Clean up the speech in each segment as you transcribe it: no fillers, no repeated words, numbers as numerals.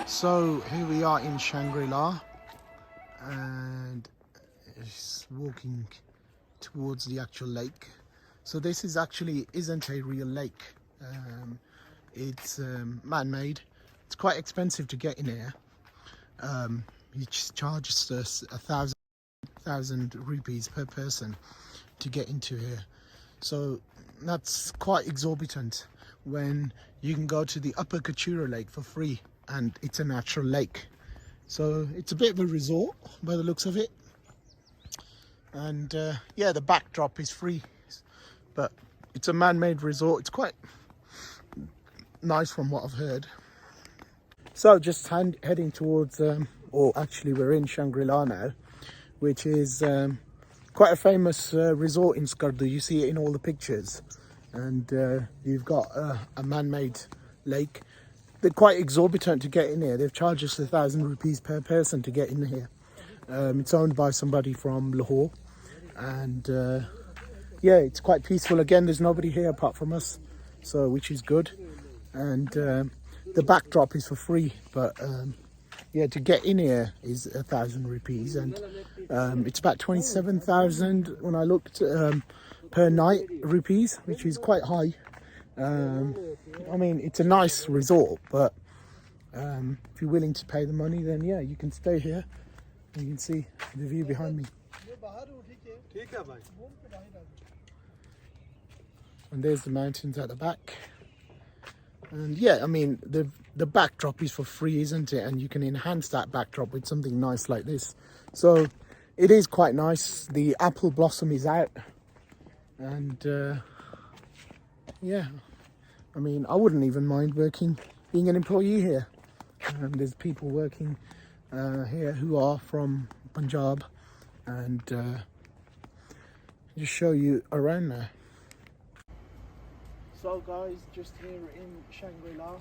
So here we are in Shangri-la, and it's walking towards the actual lake. So this is actually isn't a real lake. It's man-made. It's quite expensive to get in here. He charges us 1,000 rupees per person to get into here. So that's quite exorbitant when you can go to the upper Kachura lake for free, and it's a natural lake. So it's a bit of a resort by the looks of it. And yeah, the backdrop is free, but it's a man-made resort. It's quite nice from what I've heard. So just heading towards, or actually we're in Shangri-La now, which is quite a famous resort in Skardu. You see it in all the pictures. And you've got a man-made lake. They're quite exorbitant to get in here. They've charged us 1,000 rupees per person to get in here. It's owned by somebody from Lahore. And yeah, it's quite peaceful. Again, there's nobody here apart from us, so which is good. And the backdrop is for free, but yeah, to get in here is 1,000 rupees, and it's about 27,000 when I looked per night rupees, which is quite high. I mean, it's a nice resort, but if you're willing to pay the money, then yeah, you can stay here. You can see the view behind me. And there's the mountains at the back. And yeah, I mean, the backdrop is for free, isn't it? And you can enhance that backdrop with something nice like this. So it is quite nice. The apple blossom is out. And yeah, I mean, I wouldn't even mind being an employee here. There's people working here who are from Punjab, and just show you around now. So guys, just here in Shangri-La,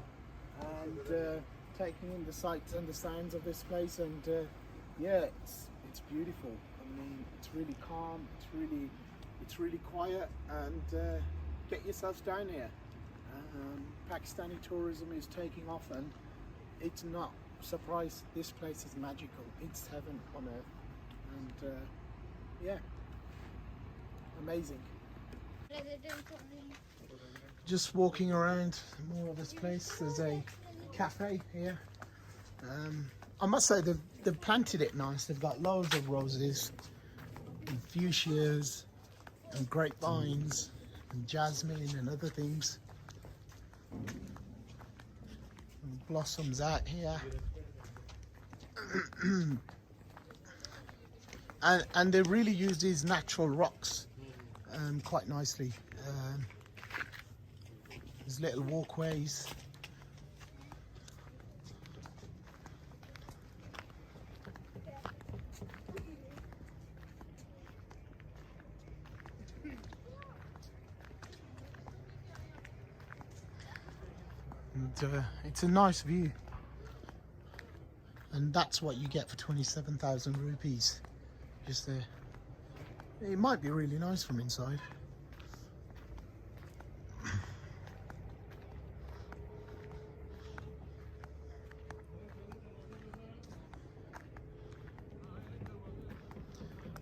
and taking in the sights and the sounds of this place, and yeah, it's beautiful. I mean, it's really calm, it's really quiet, and get yourselves down here. Pakistani tourism is taking off, and it's not surprised. This place is magical. It's heaven on earth, and yeah, amazing. Just walking around more of this place. There's a cafe here. I must say they've planted it nice. They've got loads of roses and fuchsias and grapevines and jasmine and other things. And blossoms out here. and they really use these natural rocks quite nicely. There's little walkways. And it's a nice view. And that's what you get for 27,000 rupees. Just there. It might be really nice from inside.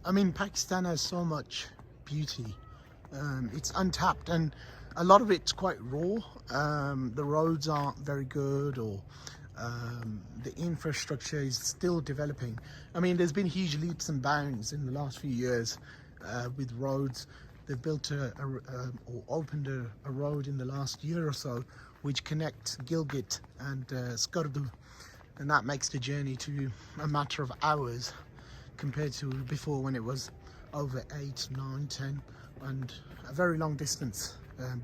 I mean, Pakistan has so much beauty. It's untapped, and a lot of it's quite raw. The roads aren't very good, or the infrastructure is still developing. I mean, there's been huge leaps and bounds in the last few years with roads. They've built or opened a road in the last year or so, which connects Gilgit and Skardu, and that makes the journey to a matter of hours, compared to before when it was over 8, 9, 10, and a very long distance.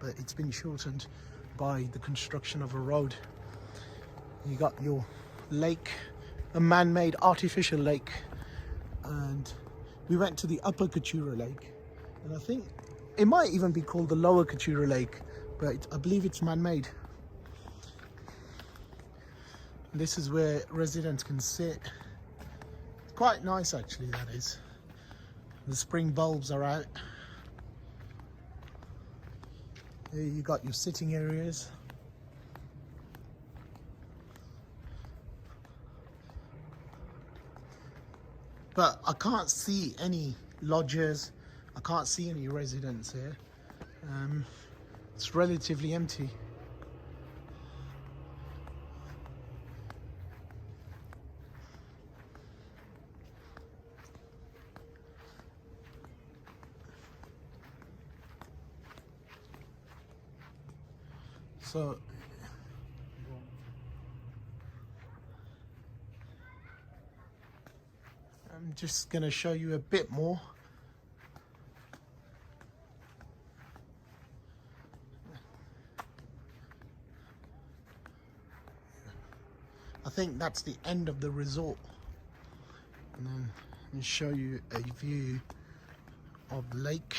But it's been shortened by the construction of a road. You got your lake, a man-made artificial lake, and we went to the upper Kachura lake, and I think it might even be called the lower Kachura lake, but I believe it's man-made. This is where residents can sit. Quite nice actually, that is. The spring bulbs are out. Here you got your sitting areas. but I can't see any lodges. I can't see any residents here. It's relatively empty. So I'm just going to show you a bit more. I think that's the end of the resort. And then I'll show you a view of the lake.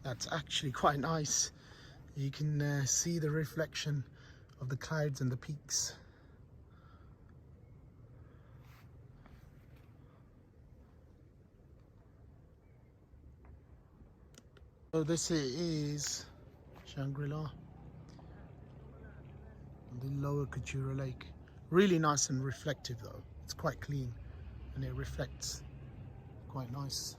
That's actually quite nice. You can see the reflection of the clouds and the peaks. So this is Shangri-la, the lower Kachura Lake. Really nice and reflective though. It's quite clean and it reflects quite nice.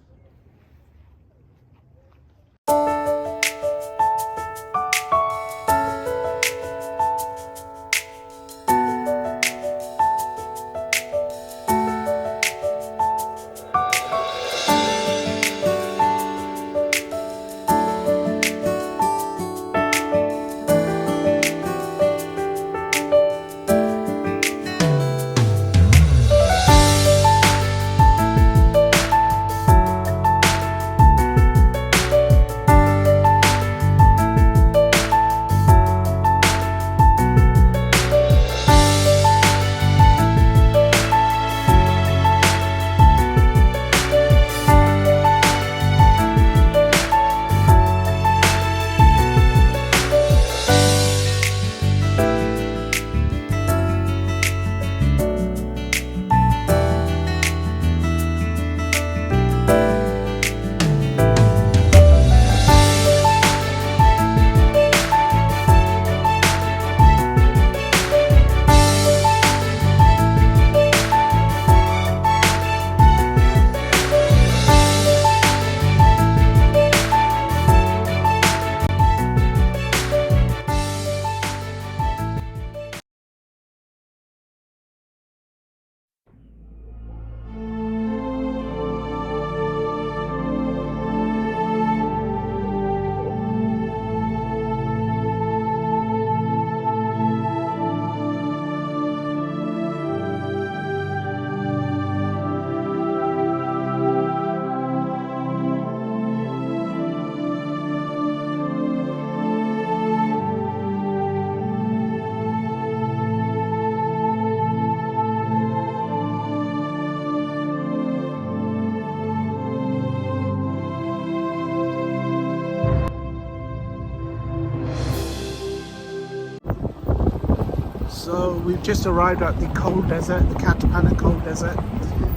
So we've just arrived at the cold desert, the Katapana cold desert.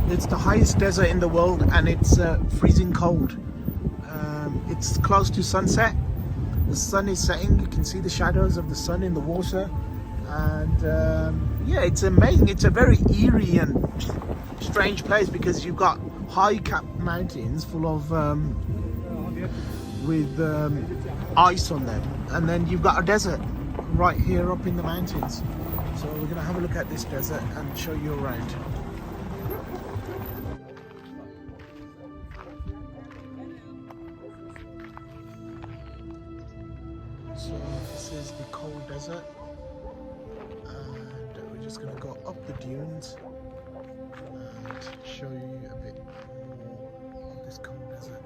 It's the highest desert in the world and it's freezing cold. It's close to sunset. The sun is setting. You can see the shadows of the sun in the water. And yeah, it's amazing. It's a very eerie and strange place because you've got high-capped mountains full of with ice on them, and then you've got a desert right here up in the mountains. So we're going to have a look at this desert and show you around. So this is the cold desert, and we're just going to go up the dunes and show you a bit more of this cold desert.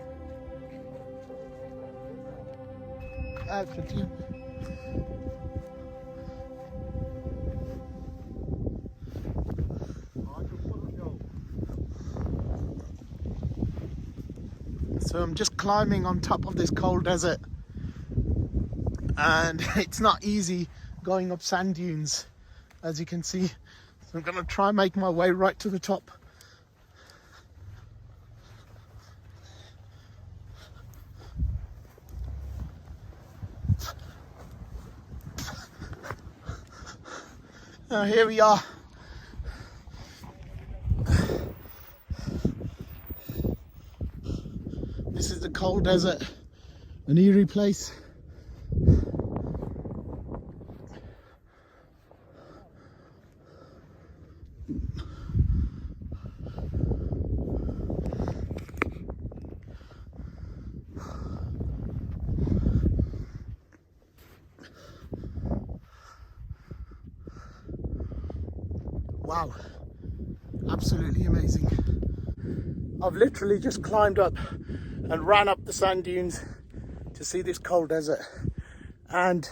So I'm just climbing on top of this cold desert, and it's not easy going up sand dunes, as you can see. So I'm going to try and make my way right to the top. Here we are. cold desert, an eerie place. Wow, absolutely amazing. I've literally just climbed up and ran up the sand dunes to see this cold desert, and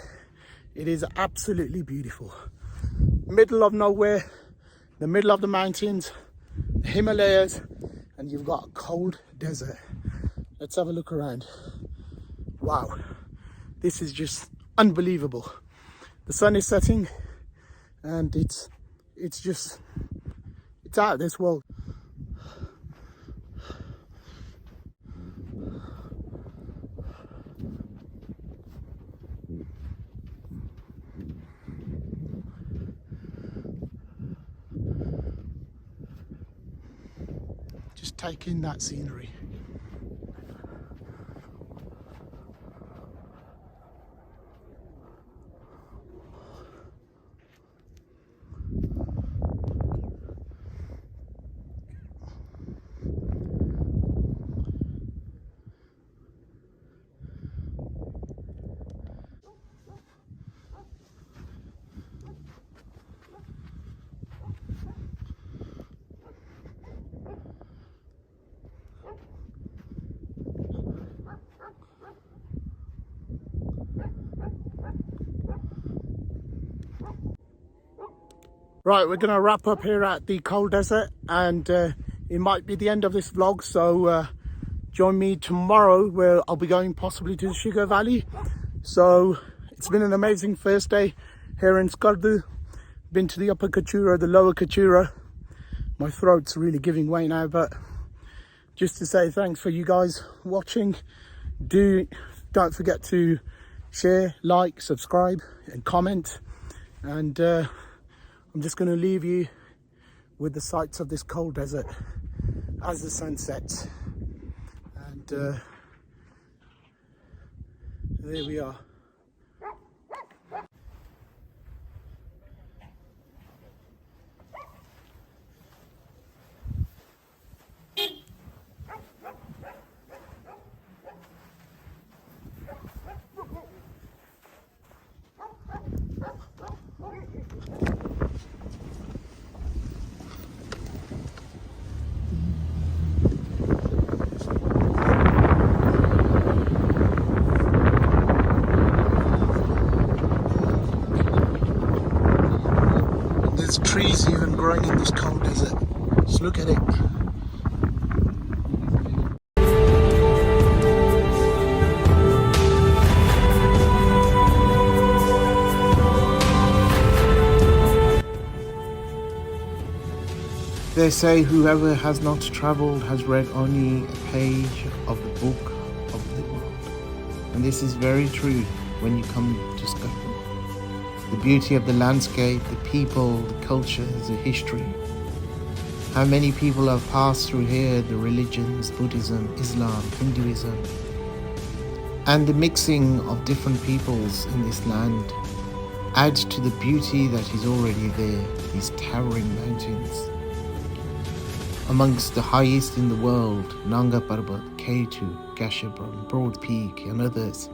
it is absolutely beautiful. Middle of nowhere, the middle of the mountains, the Himalayas, and you've got a cold desert. Let's have a look around. Wow, this is just unbelievable. The sun is setting and it's out of this world. Just take in that scenery. Right, we're going to wrap up here at the cold desert, and it might be the end of this vlog, so join me tomorrow where I'll be going possibly to the Sugar Valley. So it's been an amazing first day here in Skardu. Been to the upper Kachura, the lower Kachura. My throat's really giving way now, but just to say thanks for you guys watching. Don't forget to share, like, subscribe and comment, and I'm just going to leave you with the sights of this cold desert as the sun sets. And there we are. There's trees even growing in this cold desert. Just look at it. They say whoever has not travelled has read only a page of the book of the world. And this is very true when you come to Scotland. The beauty of the landscape, the people, the cultures, the history. How many people have passed through here, the religions, Buddhism, Islam, Hinduism. And the mixing of different peoples in this land adds to the beauty that is already there, these towering mountains. Amongst the highest in the world, Nanga Parbat, K2, Gasherbrum, Broad Peak and others.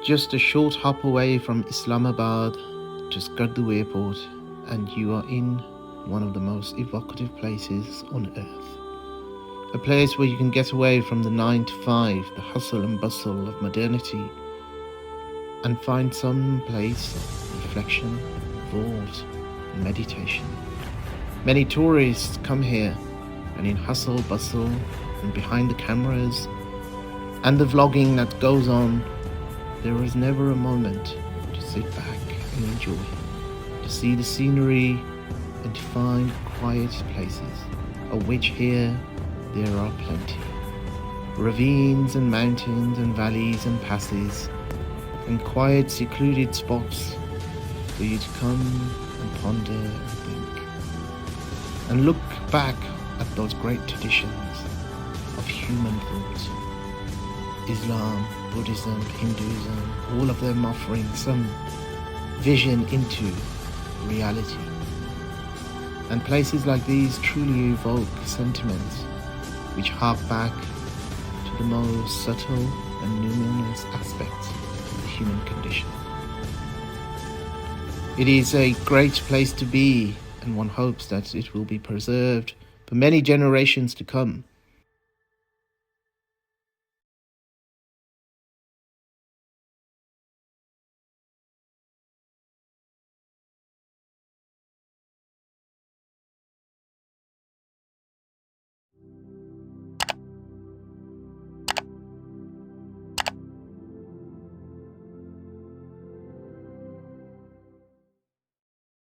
Just a short hop away from Islamabad to Skardu Airport and you are in one of the most evocative places on earth. A place where you can get away from the 9 to 5, the hustle and bustle of modernity, and find some place of reflection, thought and meditation. Many tourists come here, and in hustle, bustle and behind the cameras and the vlogging that goes on, there is never a moment to sit back and enjoy, to see the scenery and to find quiet places, of which here there are plenty. Ravines and mountains and valleys and passes and quiet secluded spots for you to come and ponder and think and look back at those great traditions of human thought. Islam, Buddhism, Hinduism, all of them offering some vision into reality. And places like these truly evoke sentiments which hark back to the most subtle and numinous aspects of the human condition. It is a great place to be, and one hopes that it will be preserved for many generations to come.